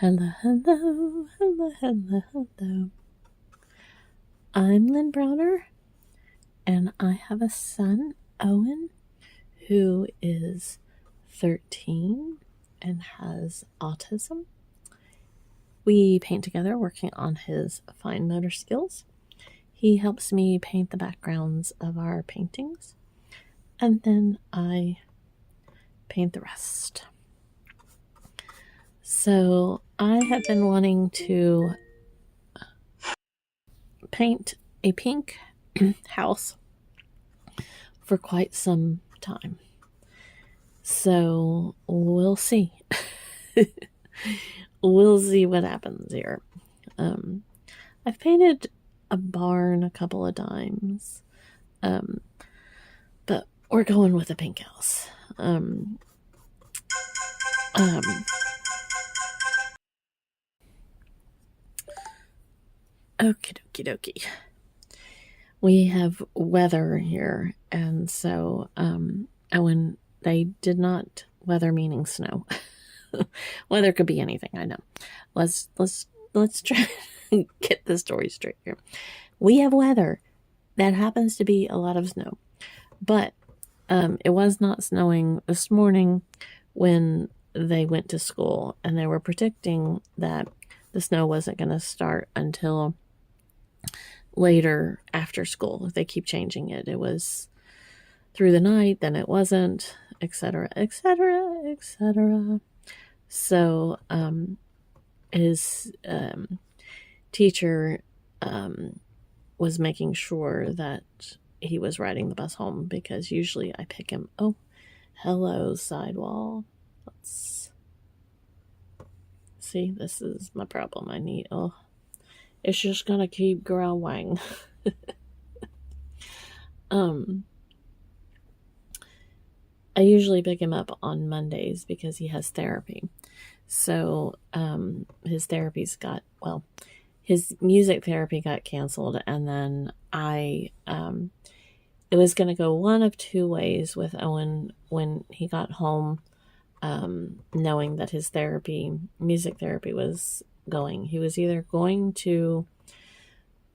Hello, hello, hello, hello, hello. I'm Lynn Browner, and I have a son, Owen, who is 13 and has autism. We paint together, working on his fine motor skills. He helps me paint the backgrounds of our paintings, and then I paint the rest. So I have been wanting to paint a pink house for quite some time. So we'll see. We'll see what happens here. I've painted a barn a couple of times, but we're going with a pink house. Okie dokie dokie. We have weather here, and so when they did not, weather meaning snow. Weather could be anything, I know. Let's try to get the story straight here. We have weather that happens to be a lot of snow, but it was not snowing this morning when they went to school, and they were predicting that the snow wasn't going to start until later after school. They keep changing it. It was through the night, then it wasn't, etc., etc., etc. So his teacher was making sure that he was riding the bus home, because usually I pick him. Oh, hello, sidewall. Let's see. This is my problem. It's just gonna keep growing. I usually pick him up on Mondays because he has therapy. So his music therapy got canceled, and then it was going to go one of two ways with Owen when he got home, knowing that his music therapy was going. He was either going to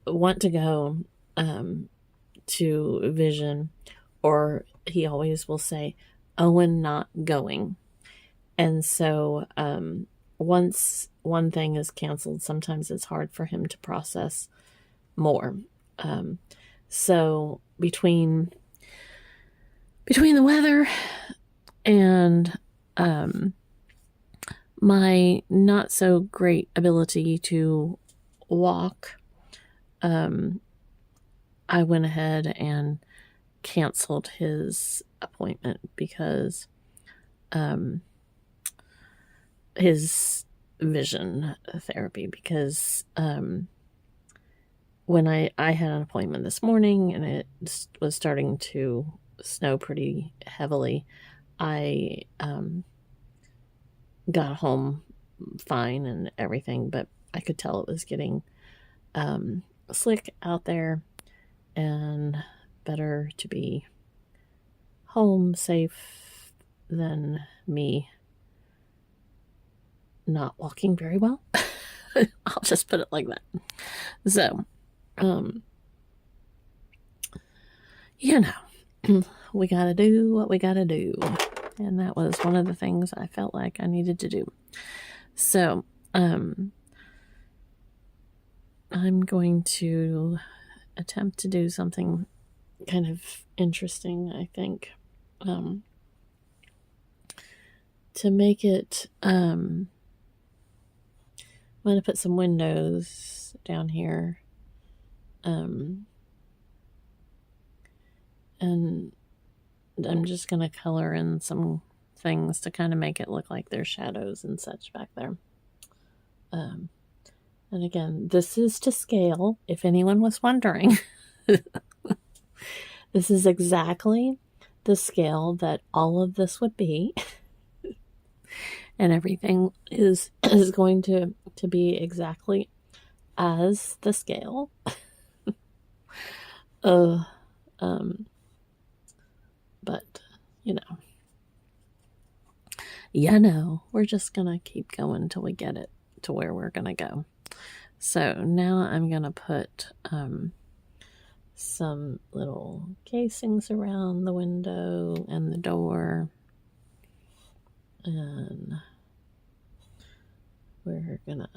want to go to Vision, or he always will say, Owen not going. And so once one thing is canceled, sometimes it's hard for him to process more. So between the weather and my not so great ability to walk, I went ahead and canceled his appointment because his vision therapy, because when I had an appointment this morning and it was starting to snow pretty heavily, I got home fine and everything, but I could tell it was getting slick out there, and better to be home safe than me not walking very well. I'll just put it like that. So, we gotta do what we gotta do. And that was one of the things I felt like I needed to do. So, I'm going to attempt to do something kind of interesting, I think, to make it, I'm going to put some windows down here, and I'm just going to color in some things to kind of make it look like there's shadows and such back there. And again, this is to scale, if anyone was wondering. This is exactly the scale that all of this would be. And everything is going to be exactly as the scale. But we're just gonna keep going till we get it to where we're going to go. So now I'm going to put some little casings around the window and the door. And we're going to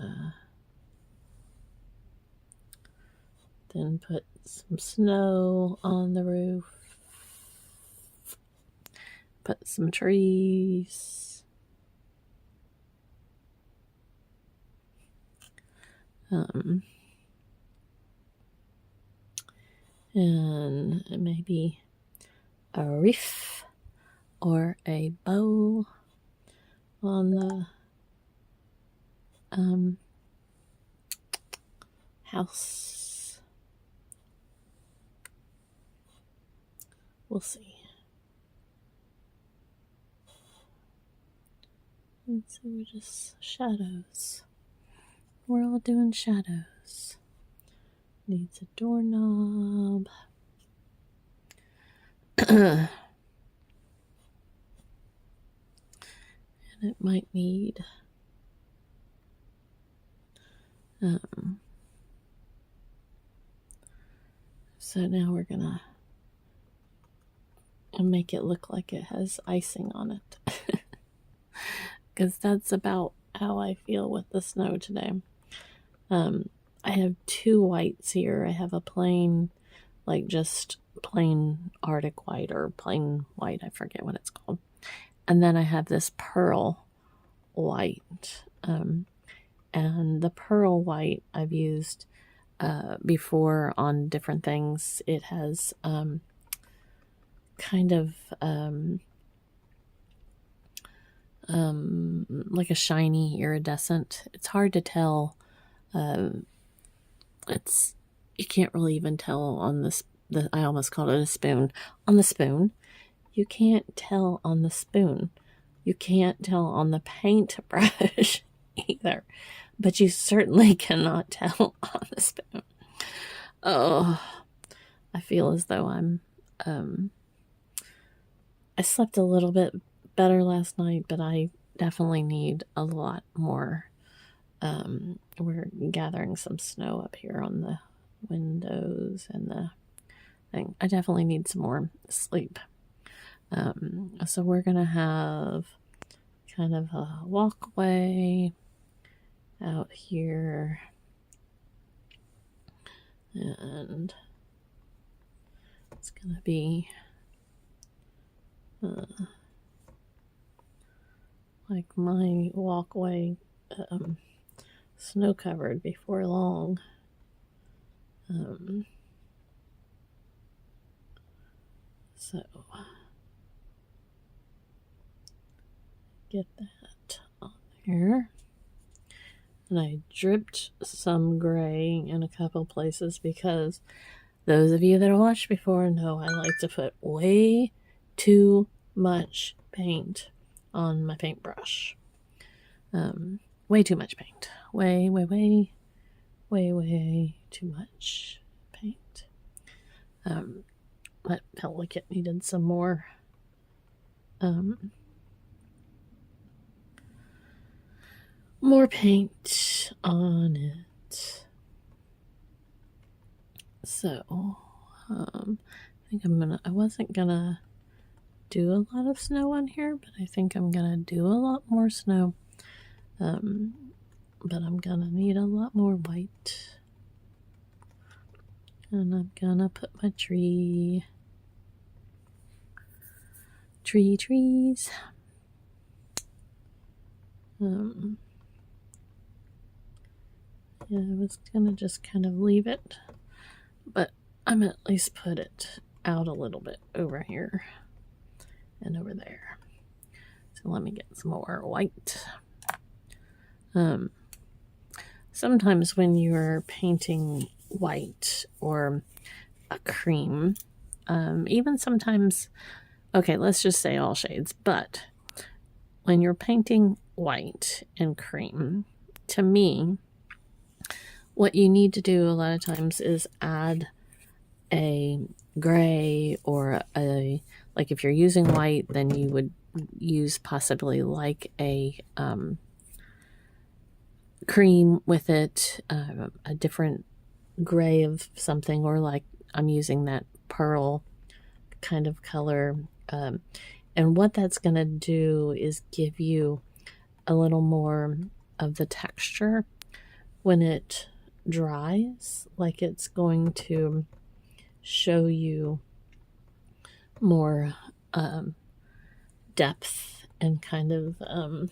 then put some snow on the roof. Put some trees. And maybe a wreath or a bow on the house. We'll see. And so we're just shadows. We're all doing shadows. Needs a doorknob. And it might need so now we're gonna make it look like it has icing on it. Because that's about how I feel with the snow today. I have two whites here. I have a plain, like just plain Arctic white or plain white. I forget what it's called. And then I have this pearl white. And the pearl white I've used before on different things. It has kind of like a shiny iridescent. It's hard to tell. You can't really even tell on this. I almost called it a spoon. On the spoon, you can't tell on the spoon. You can't tell on the paintbrush either. But you certainly cannot tell on the spoon. Oh, I feel as though I slept a little bit better last night, but I definitely need a lot more. We're gathering some snow up here on the windows and the thing. I definitely need some more sleep. So we're going to have kind of a walkway out here. And it's going to be like my walkway snow covered before long. So get that on there. And I dripped some gray in a couple places because those of you that have watched before know I like to put way too much paint on my paintbrush. Way too much paint. Way too much paint. I felt like it needed some more more paint on it. So I think I wasn't gonna do a lot of snow on here, but I think I'm gonna do a lot more snow. But I'm gonna need a lot more white. And I'm gonna put my trees. Yeah, I was gonna just kind of leave it, but I'm at least put it out a little bit over here and over there. So let me get some more white. Sometimes when you're painting white or a cream, even sometimes, okay, let's just say all shades, but when you're painting white and cream, to me, what you need to do a lot of times is add a gray or like if you're using white, then you would use possibly like a cream with it, a different gray of something, or like I'm using that pearl kind of color. Um, and what that's going to do is give you a little more of the texture when it dries. Like it's going to show you more depth and kind of um,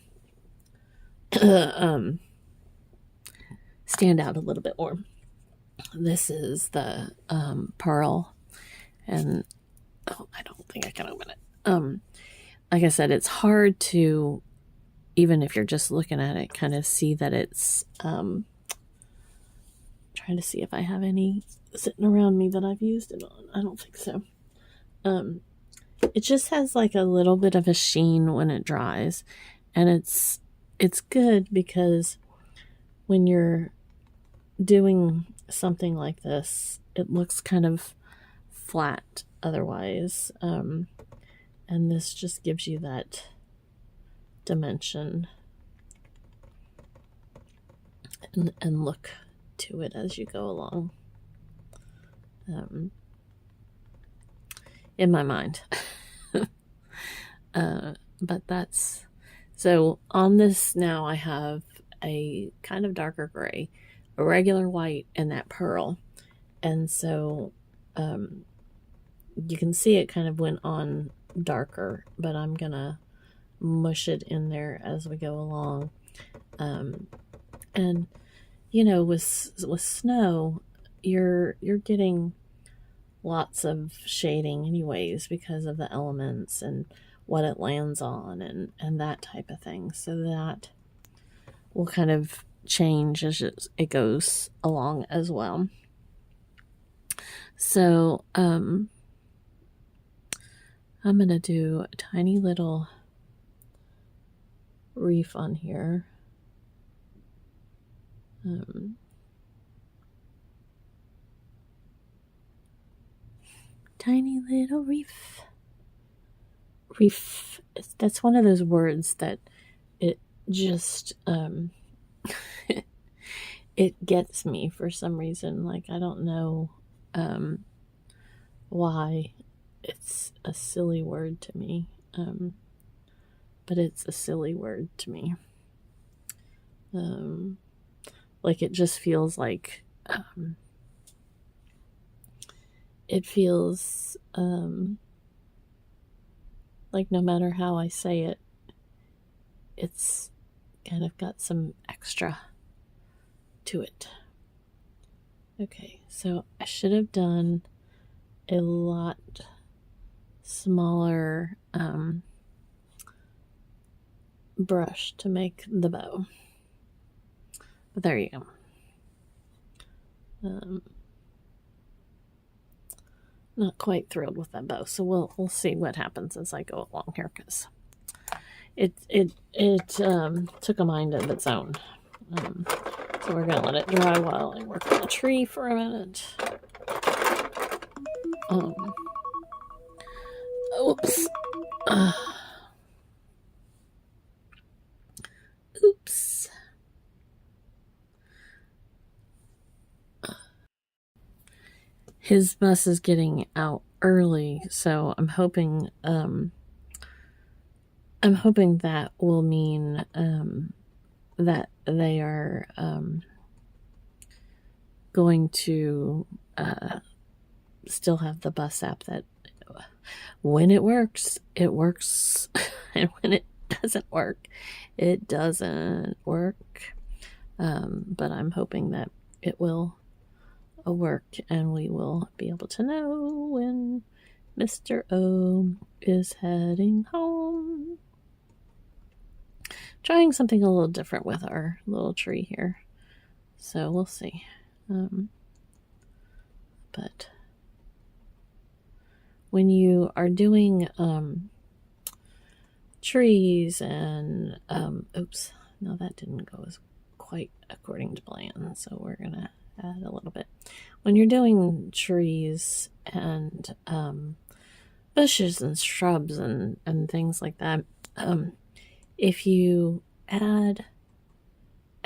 stand out a little bit more. This is the pearl, and I don't think I can open it. Like I said, it's hard to, even if you're just looking at it, kind of see that it's trying to see if I have any sitting around me that I've used it on. I don't think so. It just has like a little bit of a sheen when it dries, and it's good because when you're doing something like this, it looks kind of flat otherwise, and this just gives you that dimension and look to it as you go along, in my mind. But that's, so on this now I have a kind of darker gray, a regular white, and that pearl. And so you can see it kind of went on darker, but I'm gonna mush it in there as we go along. And you know, with snow, you're getting lots of shading anyways because of the elements and what it lands on and that type of thing. So that will kind of change as it goes along as well. So I'm going to do a tiny little reef on here. Tiny little reef. Reef. That's one of those words that it just it gets me for some reason. Like, I don't know why. It's a silly word to me, but it's a silly word to me. Like, it just feels like it feels like no matter how I say it, it's kind of got some extra to it. Okay, so I should have done a lot smaller brush to make the bow. But there you go. Not quite thrilled with that bow, so we'll see what happens as I go along here, because it took a mind of its own. So we're gonna let it dry while I work on the tree for a minute. Oops. Oops. His bus is getting out early, so I'm hoping that will mean that they are going to still have the bus app that when it works, it works, and when it doesn't work, it doesn't work. But I'm hoping that it will work, and we will be able to know when Mr. O is heading home. Trying something a little different with our little tree here, so we'll see. But when you are doing trees and oops, no, that didn't go as quite according to plan, so we're gonna add a little bit. When you're doing trees and bushes and shrubs and things like that, if you add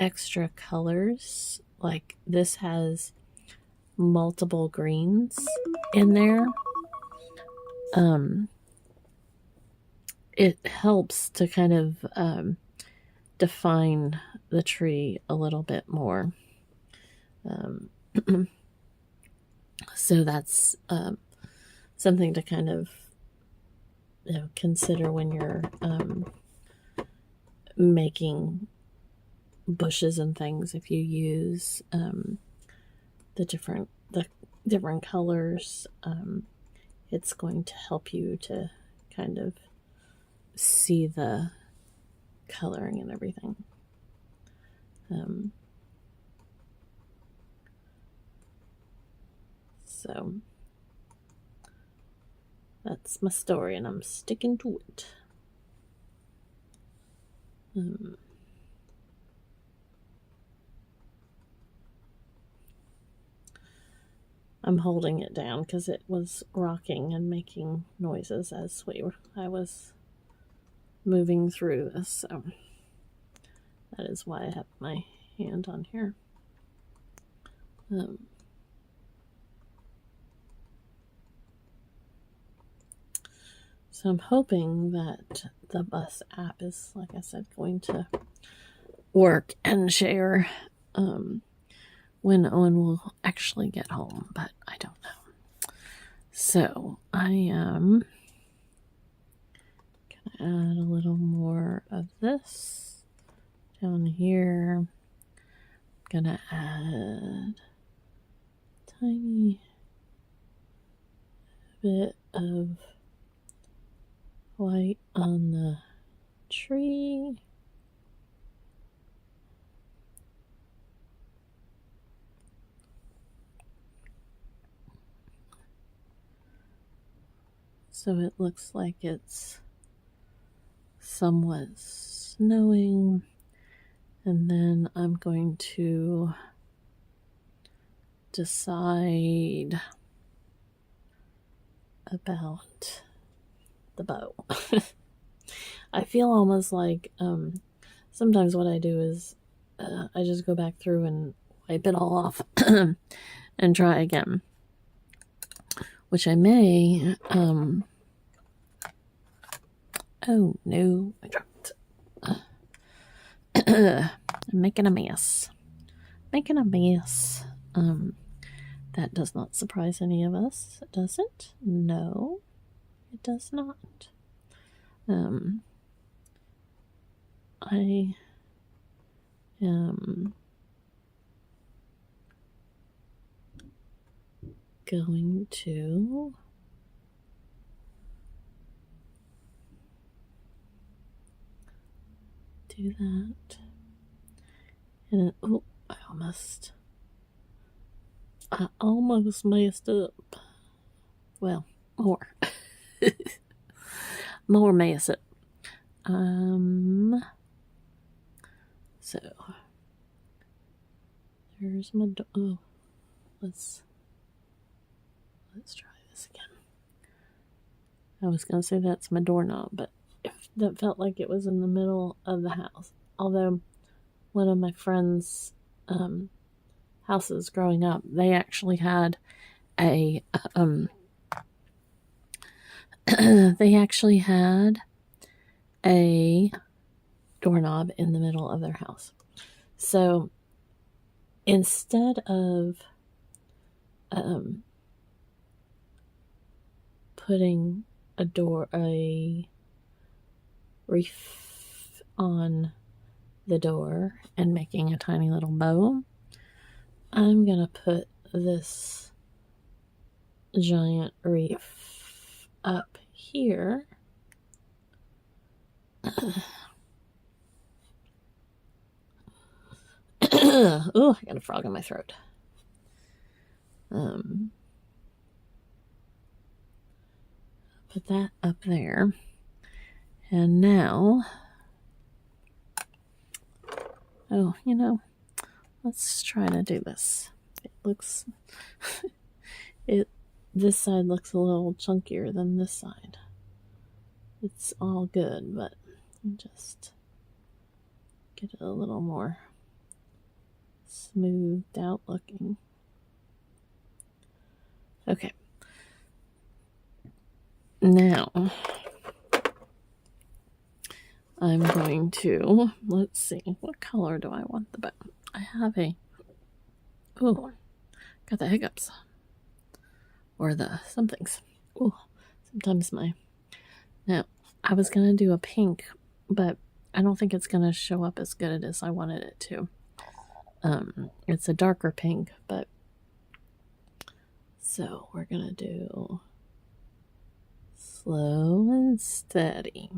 extra colors. Like this has multiple greens in there. It helps to kind of define the tree a little bit more. So that's something to kind of consider when you're making bushes and things. If you use the different colors, it's going to help you to kind of see the coloring and everything. So that's my story, and I'm sticking to it. I'm holding it down because it was rocking and making noises as I was moving through this, so that is why I have my hand on here. So I'm hoping that the bus app is, like I said, going to work and share when Owen will actually get home, but I don't know. So I am gonna add a little more of this down here. I'm gonna add a tiny bit of white on the tree. So it looks like it's somewhat snowing. And then I'm going to decide about the bow. I feel almost like sometimes what I do is I just go back through and wipe it all off and try again, which I may. Oh no, I dropped. I'm making a mess. That does not surprise any of us, does it? No, it does not. I am going to do that. And oh, I almost messed up. Well, more. More mess up. So there's my oh, let's try this again. I was gonna say that's my doorknob, but that felt like it was in the middle of the house. Although one of my friends' houses growing up, they actually had a doorknob in the middle of their house. So instead of putting a reef on the door and making a tiny little bow, I'm gonna put this giant reef up here. Oh, I got a frog in my throat. Put that up there. And now, oh, let's try to do this. It looks, this side looks a little chunkier than this side. It's all good, but just get it a little more smoothed out looking. Okay. Now, I'm going to, let's see, what color do I want the bow? I have got the hiccups. Or the somethings. Sometimes now, I was going to do a pink, but I don't think it's going to show up as good as I wanted it to. It's a darker pink, but so we're going to do slow and steady.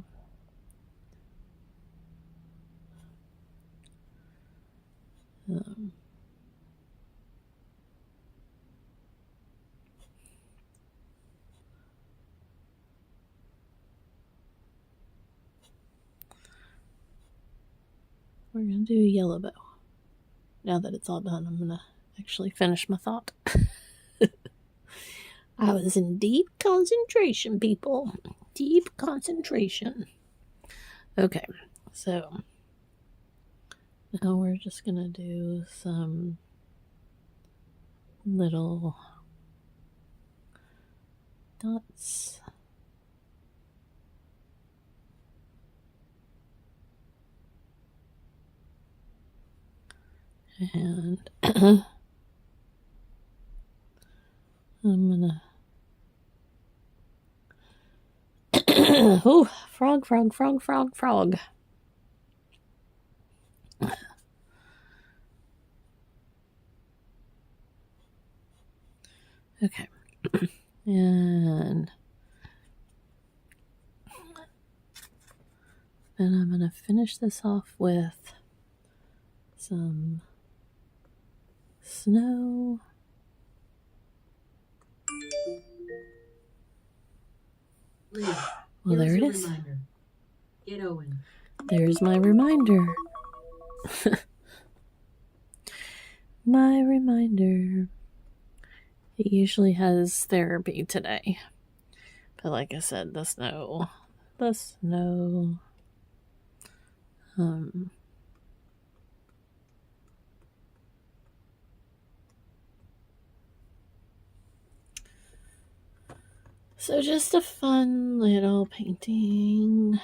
We're going to do yellow bow. Now that it's all done, I'm going to actually finish my thought. I was in deep concentration, people. Deep concentration. Okay, so now we're just going to do some little dots. And I'm gonna oh, frog. Okay. And then I'm gonna finish this off with some snow. Well, there it is. Get Owen. There's my reminder. My reminder. He usually has therapy today. But like I said, the snow. So just a fun little painting.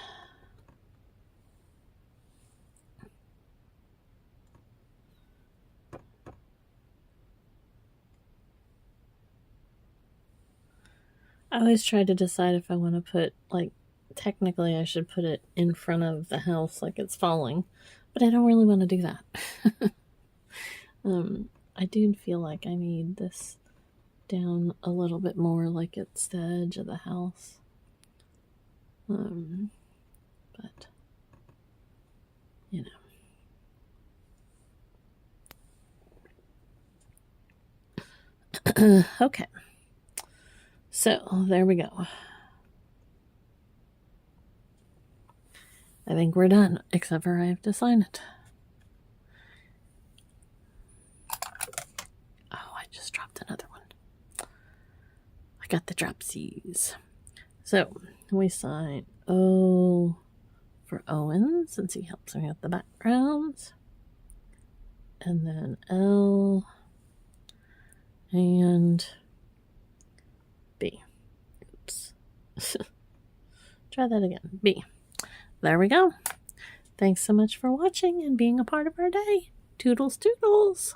I always try to decide if I want to put, like, technically I should put it in front of the house like it's falling, but I don't really want to do that. I do feel like I need this down a little bit more like it's the edge of the house. But, you know. Okay. So, there we go. I think we're done, except for I have to sign it. Oh, I just dropped another one. I got the dropsies. So, we sign O for Owen, since he helps me with the backgrounds. And then L and B. Oops. Try that again. B. There we go. Thanks so much for watching and being a part of our day. Toodles, toodles.